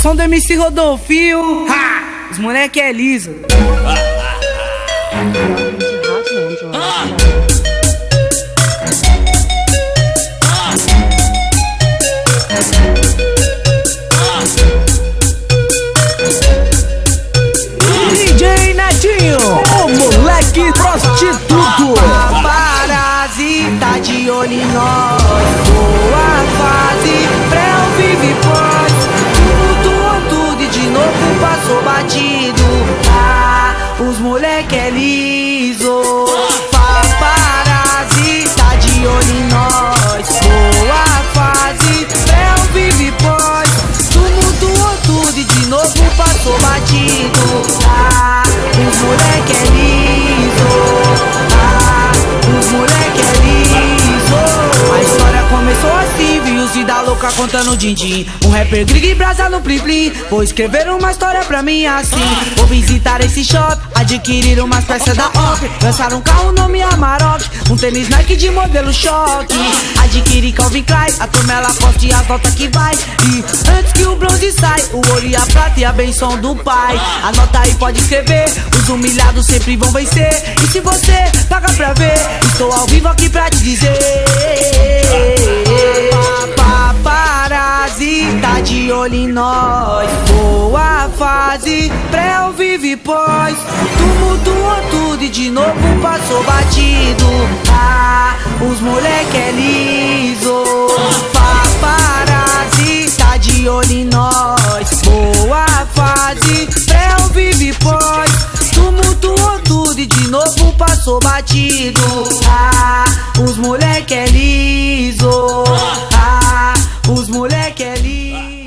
som do MC Rodolfinho, ha! Os moleque é liso. DJ Netinho, o moleque prostituto. Paparazzi tá de olho em nós. Boa fase, pré vive pós. Tumultuou tudo e de novo passou batido. Ah, os moleque é liso. Paparazzi tá de olho em nós. Boa fase, pré vive pós. Tumultuou tudo e de novo passou batido. Ah, os moleque é liso. Ah, os moleque é liso. A história começou assim, viu os vida louca contando din-din. Um rapper gringo e brasa no plim-plim. Vou escrever uma história pra mim assim. Vou visitar esse shop, adquirir umas peças da OP. Lançar um carro nome Amarok, um tênis Nike de modelo choque. Adquirir Calvin Klein, a turma ela posta e as notas que vai. E antes que o bronze sai, o ouro e a prata e a benção do pai. Anota aí, pode escrever, os humilhados sempre vão vencer. E se você paga pra ver, estou ao vivo aqui pra te dizer. Paparazzi tá de olho em nós. Boa fase, pré ou vive pós. Tumultuou tudo e de novo passou batido. Ah, os moleque é liso. Paparazzi tá de olho em nós. Boa fase, pré ou vive pós. Tumultuou tudo e de novo passou batido. Ah, os moleque é liso. Ah, os moleque é liso.